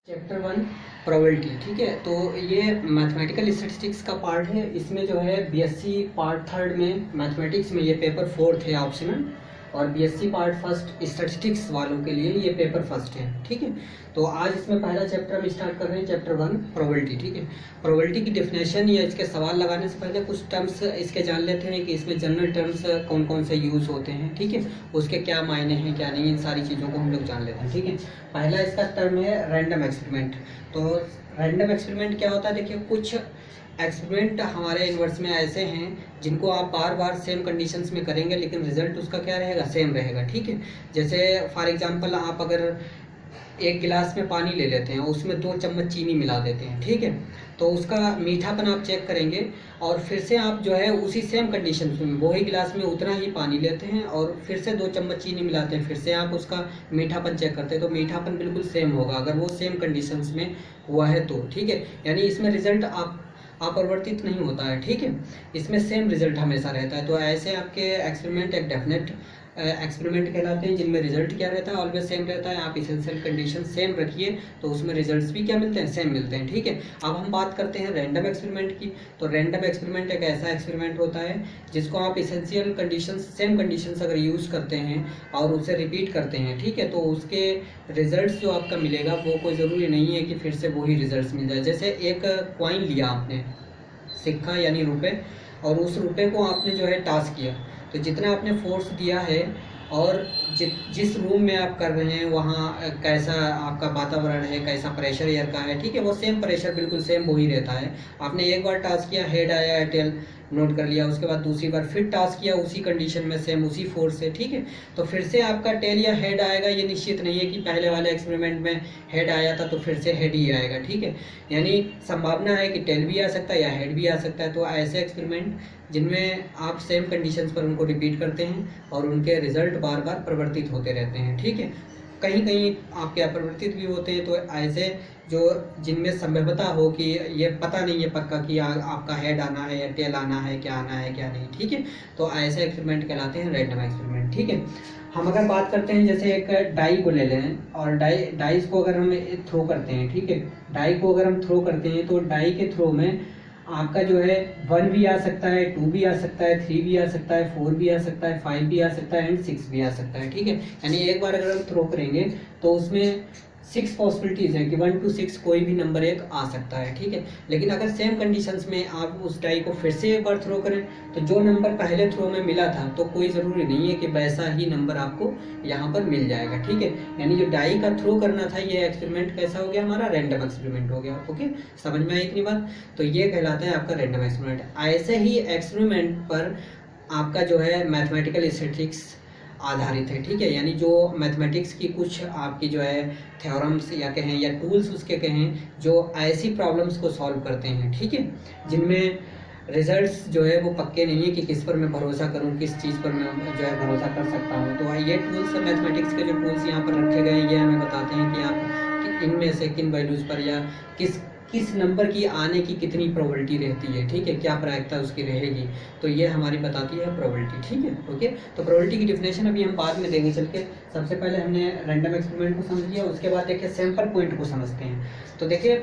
Chapter 1 probability. ठीक है, तो ये मैथमेटिकल स्टैटिस्टिक्स का पार्ट है। इसमें जो है बीएससी पार्ट थर्ड में मैथमेटिक्स में ये पेपर फोर्थ है ऑप्शनल, और बीएससी पार्ट फर्स्ट स्टैटिस्टिक्स वालों के लिए ये पेपर फर्स्ट है। ठीक है, तो आज इसमें पहला चैप्टर हम स्टार्ट कर रहे हैं, चैप्टर 1 प्रोबेबिलिटी। ठीक है, प्रोबेबिलिटी की डेफिनेशन या इसके सवाल लगाने से पहले कुछ टर्म्स इसके जान लेते हैं कि इसमें जनरल टर्म्स कौन कौन से यूज़ होते हैं। ठीक है, उसके क्या मायने हैं क्या नहीं, इन सारी चीज़ों को हम लोग जान लेते हैं। ठीक है, पहला इसका टर्म है रैंडम एक्सपेरिमेंट। तो रैंडम एक्सपेरिमेंट क्या होता है? देखिए, कुछ एक्सपेरिमेंट हमारे यूनिवर्स में ऐसे हैं जिनको आप बार बार सेम कंडीशंस में करेंगे लेकिन रिजल्ट उसका क्या रहेगा? सेम रहेगा। ठीक है, जैसे फॉर एग्जांपल आप अगर एक गिलास में पानी ले लेते हैं, उसमें 2 चम्मच चीनी मिला देते हैं। ठीक है, तो उसका मीठापन आप चेक करेंगे और फिर से आप जो है उसी सेम कंडीशन में वही गिलास में उतना ही पानी लेते हैं और फिर से 2 चम्मच चीनी मिलाते हैं, फिर से आप उसका मीठापन चेक करते हैं, तो मीठापन बिल्कुल सेम होगा अगर वो सेम कंडीशंस में हुआ है तो। ठीक है, यानी इसमें रिजल्ट अपरिवर्तित नहीं होता है। ठीक है, इसमें सेम रिजल्ट हमेशा रहता है। तो ऐसे आपके एक्सपेरिमेंट एक डेफिनेट एक्सपेरिमेंट कहलाते हैं जिनमें रिजल्ट क्या रहता है? ऑलवेज सेम रहता है। आप इसेंशियल कंडीशन सेम रखिए तो उसमें रिजल्ट्स भी क्या मिलते हैं? सेम मिलते हैं। ठीक है, अब हम बात करते हैं रैंडम एक्सपेरिमेंट की। तो रैंडम एक्सपेरिमेंट एक ऐसा एक्सपेरिमेंट होता है जिसको आप इसेंशियल कंडीशंस सेम कंडीशंस अगर यूज़ करते हैं और उसे रिपीट करते हैं, ठीक है, तो उसके रिजल्ट्स जो आपका मिलेगा वो कोई ज़रूरी नहीं है कि फिर से वही रिजल्ट्स मिल जाए। जैसे एक कॉइन लिया आपने, सिक्का यानी रुपए, और उस रुपए को आपने जो है टॉस किया, तो जितना आपने फोर्स दिया है और जिस रूम में आप कर रहे हैं वहाँ कैसा आपका वातावरण है, कैसा प्रेशर एयर का है, ठीक है, वो सेम प्रेशर बिल्कुल सेम वही रहता है। आपने एक बार टास्क किया, हेड आया या टेल नोट कर लिया, उसके बाद दूसरी बार फिर टास्क किया उसी कंडीशन में सेम उसी फोर्स से, ठीक है, तो फिर से आपका टेल या हेड आएगा। ये निश्चित नहीं है कि पहले वाले एक्सपेरिमेंट में हेड आया था तो फिर से हेड ही आएगा। ठीक है, यानी संभावना है कि टेल भी आ सकता है या हेड भी आ सकता है। तो ऐसे एक्सपेरिमेंट जिनमें आप सेम कंडीशंस पर उनको रिपीट करते हैं और उनके रिजल्ट बार बार परिवर्तित होते रहते हैं। ठीक है, कहीं कहीं आपके अपरिवर्तित भी होते हैं। तो ऐसे जो जिनमें संभावना हो कि ये पता नहीं है पक्का कि आपका हेड आना है या टेल आना है, क्या आना है क्या नहीं, ठीक है, तो ऐसे एक्सपेरिमेंट कहलाते हैं रैंडम एक्सपेरिमेंट। ठीक है, हम अगर बात करते हैं जैसे एक डाई को ले लें और डाइस को अगर हम थ्रो करते हैं, ठीक है, डाई को अगर हम थ्रो करते हैं तो डाई के थ्रो में आपका जो है 1 भी आ सकता है, 2 भी आ सकता है, 3 भी आ सकता है, 4 भी आ सकता है, 5 भी आ सकता है एंड 6 भी आ सकता है। ठीक है, यानी एक बार अगर हम थ्रो करेंगे तो उसमें 6 पॉसिबिलिटीज़ है कि 1 to 6 कोई भी नंबर एक आ सकता है। ठीक है, लेकिन अगर सेम कंडीशंस में आप उस डाई को फिर से एक बार थ्रो करें तो जो नंबर पहले थ्रो में मिला था तो कोई ज़रूरी नहीं है कि वैसा ही नंबर आपको यहाँ पर मिल जाएगा। ठीक है, यानी जो डाई का थ्रो करना था ये एक्सपेरिमेंट कैसा हो गया? हमारा रैंडम एक्सपेरिमेंट हो गया। ओके, समझ में आई इतनी बात? तो ये कहलाता है आपका रैंडम एक्सपेरिमेंट। ऐसे ही एक्सपेरिमेंट पर आपका जो है मैथमेटिकल स्टैटिस्टिक्स आधारित है। ठीक है, यानी जो मैथमेटिक्स की कुछ आपकी जो है थ्योरम्स या कहें या टूल्स उसके कहें जो ऐसी प्रॉब्लम्स को सॉल्व करते हैं, ठीक है, जिनमें रिजल्ट्स जो है वो पक्के नहीं है कि किस पर मैं भरोसा करूं, किस चीज़ पर मैं जो है भरोसा कर सकता हूं। तो ये टूल्स मैथमेटिक्स के जो टूल्स यहाँ पर रखे गए हैं ये हमें बताते हैं कि आप इनमें से किन वैल्यूज़ पर या किस नंबर की आने की कितनी प्रोबेबिलिटी रहती है, ठीक है, क्या प्रायिकता उसकी रहेगी, तो ये हमारी बताती है प्रोबेबिलिटी। ठीक है, ओके, तो प्रोबेबिलिटी की डिफिनेशन अभी हम बाद में देंगे चल के। सबसे पहले हमने रैंडम एक्सपेरिमेंट को समझ लिया, उसके बाद देखिए सैंपल पॉइंट को समझते हैं। तो देखिए,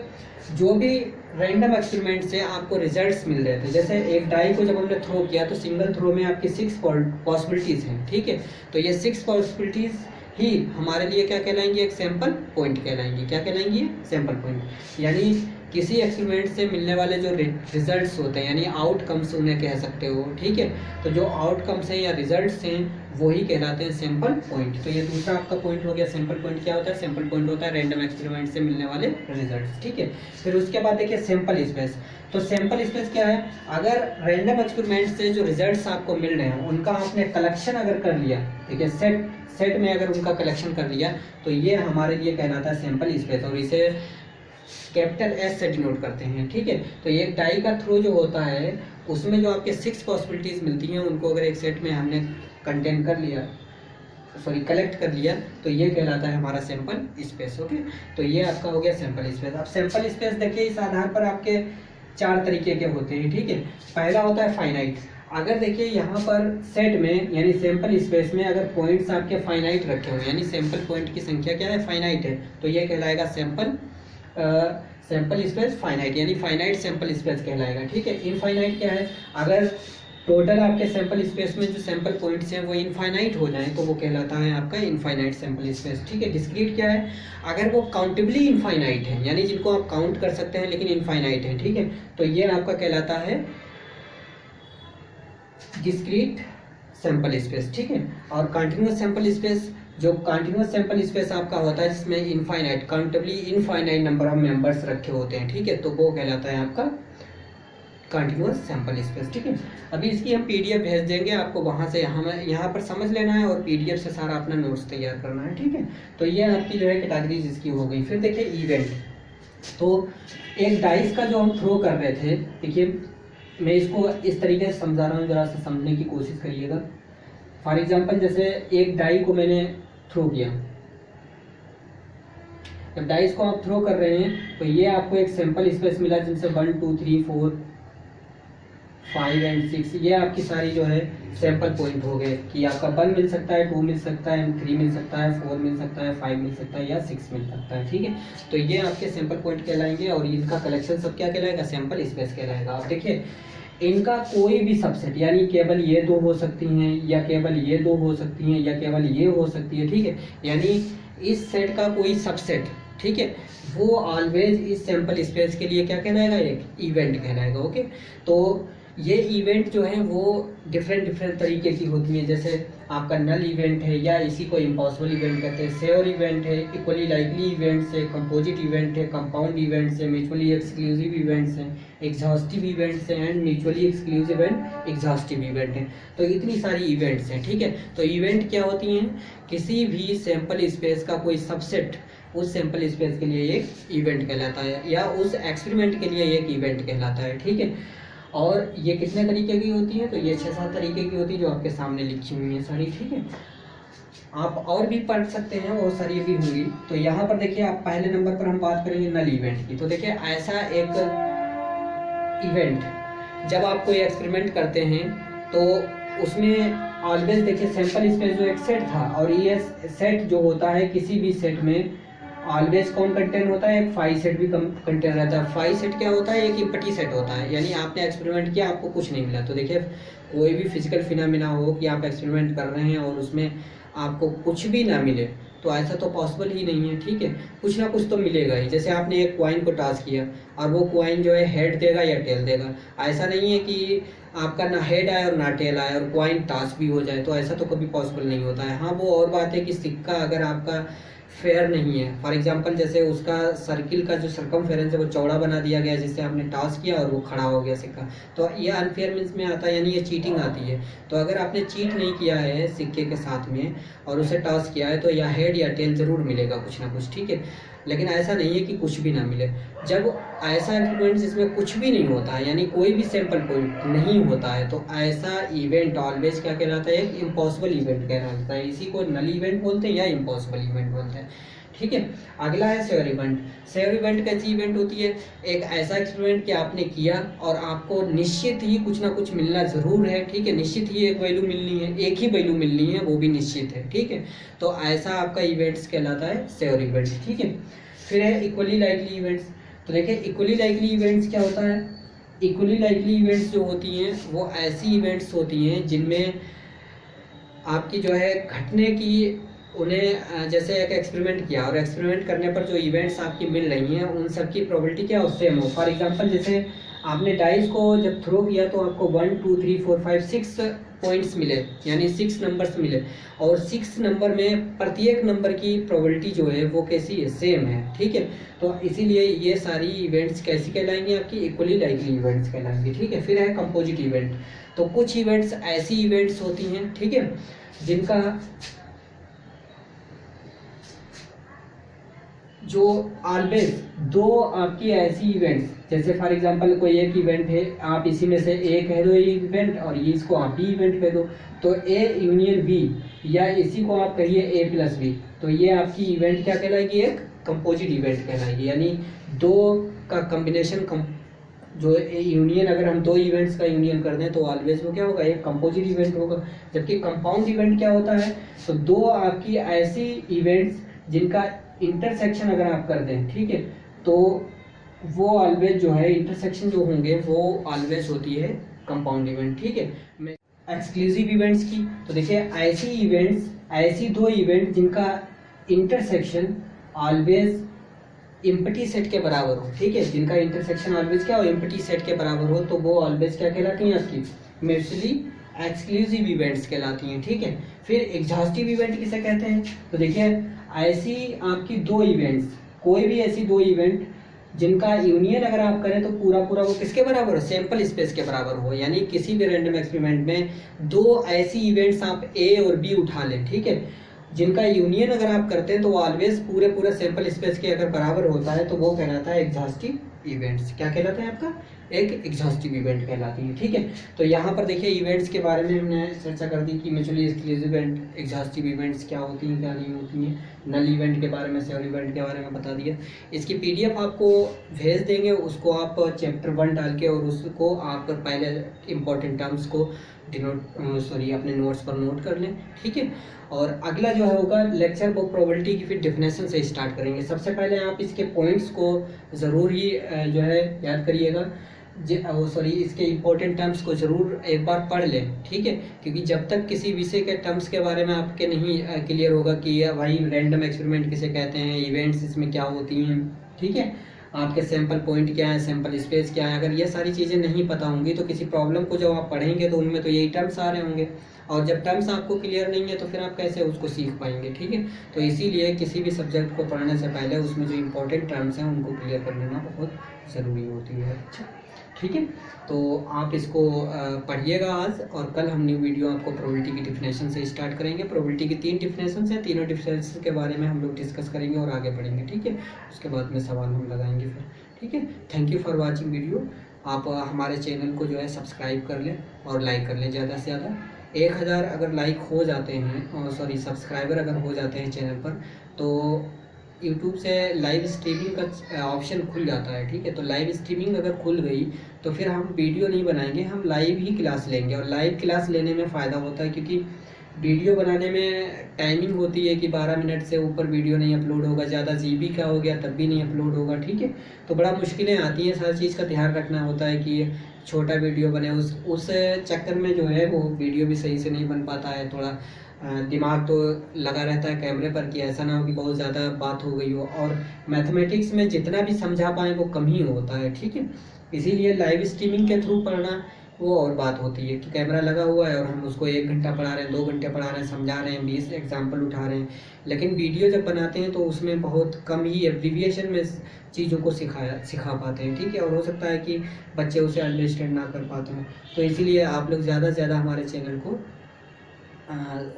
जो भी रैंडम एक्सपेरिमेंट से आपको रिजल्ट्स मिल रहे थे, जैसे एक डाई को जब हमने थ्रो किया तो सिंगल थ्रो में आपकी 6 पॉसिबिलिटीज़ हैं। ठीक है, तो ये 6 पॉसिबिलिटीज़ ही हमारे लिए क्या कहलाएंगी? एक सैंपल पॉइंट कहलाएंगी। क्या कहलाएंगी? Sample point. यानी किसी एक्सपेरिमेंट से मिलने वाले जो रिजल्ट्स होते हैं यानी आउटकम्स उन्हें कह सकते हो। ठीक है, तो जो आउटकम्स हैं या रिजल्ट्स हैं वही कहलाते हैं सैंपल पॉइंट। तो ये दूसरा आपका पॉइंट हो गया। सैंपल पॉइंट क्या होता है? सैंपल पॉइंट होता है रैंडम एक्सपेरिमेंट से मिलने वाले रिजल्ट्स। ठीक है, फिर उसके बाद देखिए सैंपल स्पेस। तो सैंपल स्पेस क्या है? अगर रैंडम एक्सपेरिमेंट से जो रिजल्ट्स आपको मिल रहे हैं उनका आपने कलेक्शन अगर कर लिया, ठीक है, सेट में अगर उनका कलेक्शन कर लिया तो ये हमारे लिए कहलाता है सैंपल स्पेस, और इसे कैपिटल एस से डिनोट करते हैं। ठीक है, तो ये डाई का थ्रो जो होता है उसमें जो आपके 6 पॉसिबिलिटीज़ मिलती हैं उनको अगर एक सेट में हमने कंटेन कर लिया, कलेक्ट कर लिया, तो ये कहलाता है हमारा सैंपल स्पेस। ओके, तो ये आपका हो गया सैंपल स्पेस। अब सैंपल स्पेस देखिए इस आधार पर आपके 4 तरीके के होते हैं। ठीक है, पहला होता है फाइनाइट। अगर देखिए यहाँ पर सेट में यानी सैंपल स्पेस में अगर पॉइंट्स आपके फाइनाइट रखे हुए यानी सैंपल पॉइंट की संख्या क्या है? फाइनाइट है, तो ये कहलाएगा सैंपल सैंपल स्पेस फाइनाइट, यानी फाइनाइट सैंपल स्पेस कहलाएगा। ठीक है, इनफाइनाइट क्या है, अगर टोटल आपके सैंपल स्पेस में जो सैंपल पॉइंट्स हैं वो इनफाइनाइट हो जाएं तो वो कहलाता है आपका इनफाइनाइट सैंपल स्पेस। ठीक है, डिस्क्रीट क्या है, अगर वो काउंटेबली इनफाइनाइट है, यानी जिनको आप काउंट कर सकते हैं लेकिन इनफाइनाइट है, ठीक है, तो ये आपका कहलाता है डिस्क्रीट सैंपल स्पेस। ठीक है, और कंटिन्यूअस सैंपल स्पेस, जो कंटिन्यूअस सैंपल स्पेस आपका होता है जिसमें infinite, countably infinite number of members रखे होते हैं, ठीक है, तो वो कहलाता है आपका कंटिन्यूअस सैंपल स्पेस। ठीक है, अभी इसकी हम पीडीएफ भेज देंगे आपको, वहाँ से हमें यहाँ पर समझ लेना है और पीडीएफ से सारा अपना नोट्स तैयार करना है। ठीक है, तो ये आपकी जो है कैटेगरीज इसकी हो गई। फिर देखिए इवेंट, तो एक डाइस का जो हम थ्रो कर रहे थे, देखिए मैं इसको इस तरीके से समझा रहा हूँ, जरा से समझने की कोशिश करिएगा। फॉर एग्जाम्पल जैसे एक डाई को मैंने थ्रो किया, जब डाइस को आप थ्रो कर रहे हैं तो ये आपको एक सैंपल स्पेस मिला जिनसे 1 2 3 4 5 एंड 6 ये आपकी सारी जो है सैंपल पॉइंट हो गए कि आपका 1 मिल सकता है, 2 मिल सकता है, 3 मिल सकता है, 4 मिल सकता है, 5 मिल सकता है या 6 मिल सकता है। ठीक है, तो ये आपके सैंपल पॉइंट कहलाएंगे और इनका कलेक्शन सब क्या कहलाएगा, सैंपल स्पेस कहलाएगा। अब देखिए इनका कोई भी सबसेट, यानी केवल ये दो हो सकती हैं या केवल ये दो हो सकती हैं या केवल ये हो सकती है, ठीक है, यानी इस सेट का कोई सबसेट, ठीक है, वो ऑलवेज इस सैंपल स्पेस के लिए क्या कहलाएगा, एक इवेंट कहलाएगा। ओके, तो ये इवेंट जो है वो डिफरेंट तरीके की होती है, जैसे आपका नल इवेंट है या इसी को इम्पॉसिबल इवेंट कहते हैं, श्योर इवेंट है, इक्वली लाइकली इवेंट्स है, कंपोजिट इवेंट है, कंपाउंड इवेंट्स है, म्यूचुअली एक्सक्लूसिव इवेंट्स हैं, एग्जॉस्टिव इवेंट्स हैं and mutually exclusive and exhaustive event हैं। तो इतनी सारी इवेंट्स हैं। ठीक है, तो इवेंट क्या होती हैं, किसी भी सैंपल स्पेस का कोई सबसेट उस सैंपल स्पेस के लिए एक इवेंट कहलाता है या उस एक्सपेरिमेंट के लिए एक इवेंट कहलाता है। ठीक है, और ये कितने तरीके की होती है, तो ये 6-7 तरीके की होती है जो आपके सामने लिखी हुई है सारी। ठीक है, आप और भी पढ़ सकते हैं, बहुत सारी भी होंगी। तो यहाँ पर देखिए आप पहले नंबर पर हम बात करेंगे नल इवेंट की। तो देखिए ऐसा एक इवेंट जब आप कोई एक्सपेरिमेंट करते हैं तो उसमें ऑलवेज देखिए सैंपल स्पेस जो एक सेट था और ये सेट जो होता है किसी भी सेट में ऑलवेज कौन कंटेन होता है, एक फाई सेट भी कंटेन रहता है। फाई सेट क्या होता है, एक इम्पटी सेट होता है, यानी आपने एक्सपेरिमेंट किया आपको कुछ नहीं मिला। तो देखिए कोई भी फिजिकल फिनोमेना हो कि आप एक्सपेरिमेंट कर रहे हैं और उसमें आपको कुछ भी ना मिले, तो ऐसा तो पॉसिबल ही नहीं है। ठीक है, कुछ ना कुछ तो मिलेगा ही। जैसे आपने एक कॉइन को टॉस किया और वो कॉइन जो है हेड देगा या टेल देगा, ऐसा नहीं है कि आपका ना हेड आए और ना टेल आए और कॉइन टॉस भी हो जाए, तो ऐसा तो कभी पॉसिबल नहीं होता है। हाँ, वो और बात है कि सिक्का अगर आपका फेयर नहीं है, फॉर एग्जांपल जैसे उसका सर्किल का जो सरकमफेरेंस है वो चौड़ा बना दिया गया जिससे आपने टॉस किया और वो खड़ा हो गया सिक्का, तो ये अनफेयर मीन्स में आता है, यानी ये चीटिंग आती है। तो अगर आपने चीट नहीं किया है सिक्के के साथ में और उसे टॉस किया है तो या हेड या टेल जरूर मिलेगा कुछ ना कुछ। ठीक है, लेकिन ऐसा नहीं है कि कुछ भी ना मिले। जब ऐसा एक्सपेरिमेंट जिसमें कुछ भी नहीं होता है, यानी कोई भी सैंपल पॉइंट नहीं होता है, तो ऐसा इवेंट ऑलवेज क्या कहलाता है, एक इम्पॉसिबल इवेंट कहलाता है। इसी को नल इवेंट बोलते हैं या इम्पॉसिबल इवेंट बोलते हैं। ठीक है, अगला है श्योर इवेंट। श्योर इवेंट कैसी इवेंट होती है, एक ऐसा एक्सपेरिमेंट कि आपने किया और आपको निश्चित ही कुछ ना कुछ मिलना जरूर है। ठीक है, निश्चित ही एक वैल्यू मिलनी है, एक ही वैल्यू मिलनी है, वो भी निश्चित है। ठीक है, तो ऐसा आपका इवेंट्स कहलाता है श्योर इवेंट। ठीक है, फिर है इक्वली लाइकली इवेंट्स। तो देखिए इक्वली लाइकली इवेंट्स क्या होता है, इक्वली लाइकली इवेंट्स जो होती हैं वो ऐसी इवेंट्स होती हैं जिनमें आपकी जो है घटने की, उन्हें जैसे एक एक्सपेरिमेंट किया और एक्सपेरिमेंट करने पर जो इवेंट्स आपकी मिल रही हैं उन सब की प्रोबेबिलिटी क्या उससे सेम हो। फॉर एग्जांपल जैसे आपने डाइस को जब थ्रो किया तो आपको 1 2 3 4 5 6 पॉइंट्स मिले, यानी 6 नंबर्स मिले, और 6 नंबर में प्रत्येक नंबर की प्रोबेबिलिटी जो है वो कैसी है, सेम है। ठीक है, तो इसीलिए ये सारी इवेंट्स कैसी कहलाएंगी, आपकी इक्वली लाइकली इवेंट्स कहलाएंगी। ठीक है, फिर है कंपोजिट इवेंट। तो कुछ इवेंट्स ऐसी इवेंट्स होती हैं, ठीक है, जिनका जो ऑलवेज दो आपकी ऐसी इवेंट्स, जैसे फॉर एग्जांपल कोई एक इवेंट है, आप इसी में से ए कह दो इवेंट और ये इसको आप बी इवेंट कह दो, तो ए यूनियन बी या इसी को आप कहिए ए प्लस बी, तो ये आपकी इवेंट क्या कहलाएगी, एक कंपोजिट इवेंट कहलाएगी। यानी दो का कॉम्बिनेशन, जो यूनियन, अगर हम दो इवेंट्स का यूनियन कर दें तो ऑलवेज वो क्या होगा, एक कंपोजिट इवेंट होगा। जबकि कंपाउंड इवेंट क्या होता है, तो दो आपकी ऐसी इवेंट्स जिनका इंटरसेक्शन अगर आप कर दें, ठीक है, तो वो ऑलवेज जो है इंटरसेक्शन जो होंगे वो ऑलवेज होती है कंपाउंड इवेंट, ठीक है। मैं एक्सक्लूसिव इवेंट्स की तो देखिए ऐसी इवेंट्स, ऐसी दो इवेंट जिनका इंटरसेक्शन ऑलवेज एम्प्टी सेट के बराबर हो, ठीक है, जिनका इंटरसेक्शन ऑलवेज क्या हो, एम्प्टी सेट के बराबर हो, तो वो ऑलवेज क्या कहलाती हैं आपकी, म्यूचुअली एक्सक्लूसिव इवेंट्स कहलाती हैं, ठीक है। फिर एग्जॉस्टिव इवेंट किसे कहते हैं, तो देखिए ऐसी आपकी दो इवेंट्स, कोई भी ऐसी दो इवेंट जिनका यूनियन अगर आप करें तो पूरा पूरा वो किसके बराबर हो, सैंपल स्पेस के बराबर हो, यानी किसी भी रैंडम एक्सपेरिमेंट में दो ऐसी इवेंट्स आप ए और बी उठा लें, ठीक है, जिनका यूनियन अगर आप करते हैं तो वो ऑलवेज पूरे पूरे सैंपल स्पेस के अगर बराबर होता है तो वो कहलाता है एग्जॉस्टिव इवेंट्स। क्या कहलाता है आपका, एक एग्जॉस्टिव इवेंट कहलाती है, ठीक है। तो यहाँ पर देखिए इवेंट्स के बारे में हमने चर्चा कर दी कि mutually exclusive event, exhaustive events क्या होती हैं क्या नहीं होती हैं, नल इवेंट के बारे में, श्योर इवेंट के बारे में बता दिया। इसकी पीडीएफ आपको भेज देंगे, उसको आप चैप्टर 1 डाल के और उसको आप पहले इंपॉर्टेंट टर्म्स को अपने नोट्स पर नोट कर लें, ठीक है। और अगला जो है होगा लेक्चर वो प्रोबेबिलिटी की फिर डेफिनेशन से स्टार्ट करेंगे। सबसे पहले आप इसके पॉइंट्स को ज़रूर ही जो है याद करिएगा, इसके इम्पोर्टेंट टर्म्स को ज़रूर एक बार पढ़ लें, ठीक है, क्योंकि जब तक किसी विषय के टर्म्स के बारे में आपके नहीं क्लियर होगा कि भाई रैंडम एक्सपेरिमेंट किसे कहते हैं, इवेंट्स इसमें क्या होती हैं, ठीक है, आपके सैंपल पॉइंट क्या है, सैंपल स्पेस क्या है, अगर ये सारी चीज़ें नहीं पता होंगी तो किसी प्रॉब्लम को जब आप पढ़ेंगे तो उनमें तो यही टर्म्स आ रहे होंगे, और जब टर्म्स आपको क्लियर नहीं है तो फिर आप कैसे उसको सीख पाएंगे, ठीक है। तो इसीलिए किसी भी सब्जेक्ट को पढ़ने से पहले उसमें जो इंपॉर्टेंट टर्म्स हैं उनको क्लियर कर लेना बहुत ज़रूरी होती है। अच्छा, ठीक है, तो आप इसको पढ़िएगा आज, और कल हम न्यू वीडियो आपको प्रोबेबिलिटी की डिफिनेशन से स्टार्ट करेंगे। प्रोबेबिलिटी की 3 डिफिनेशन हैं, तीनों डिफिनेशन के बारे में हम लोग डिस्कस करेंगे और आगे बढ़ेंगे, ठीक है। उसके बाद में सवाल हम लगाएंगे फिर, ठीक है। Thank you for watching video. आप हमारे चैनल को जो है सब्सक्राइब कर लें और लाइक कर लें ज़्यादा से ज़्यादा। 1000 अगर लाइक हो जाते हैं, और सब्सक्राइबर अगर हो जाते हैं चैनल पर, तो यूट्यूब से लाइव स्ट्रीमिंग का ऑप्शन खुल जाता है, ठीक है। तो लाइव स्ट्रीमिंग अगर खुल गई तो फिर हम वीडियो नहीं बनाएंगे, हम लाइव ही क्लास लेंगे, और लाइव क्लास लेने में फ़ायदा होता है क्योंकि वीडियो बनाने में टाइमिंग होती है कि 12 मिनट से ऊपर वीडियो नहीं अपलोड होगा, ज़्यादा जीबी का हो गया तब भी नहीं अपलोड होगा, ठीक है। तो बड़ा मुश्किलें आती हैं, सारी चीज़ का ध्यान रखना होता है कि छोटा वीडियो बने, उस चक्कर में जो है वो वीडियो भी सही से नहीं बन पाता है, थोड़ा दिमाग तो लगा रहता है कैमरे पर कि ऐसा ना हो कि बहुत ज़्यादा बात हो गई हो, और मैथमेटिक्स में जितना भी समझा पाए वो कम ही होता है, ठीक है। इसीलिए लाइव स्ट्रीमिंग के थ्रू पढ़ना वो और बात होती है कि कैमरा लगा हुआ है और हम उसको 1 घंटा पढ़ा रहे हैं, 2 घंटे पढ़ा रहे हैं, समझा रहे हैं, 20 एग्जाम्पल उठा रहे हैं, लेकिन वीडियो जब बनाते हैं तो उसमें बहुत कम ही एब्रिविएशन में चीज़ों को सिखा पाते हैं, ठीक है। और हो सकता है कि बच्चे उसे अंडरस्टैंड ना कर पाते हों, तो इसीलिए आप लोग ज़्यादा से ज़्यादा हमारे चैनल को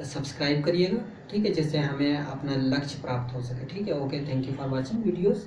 सब्सक्राइब करिएगा, ठीक है, जिससे हमें अपना लक्ष्य प्राप्त हो सके, ठीक है। Okay, thank you for watching videos.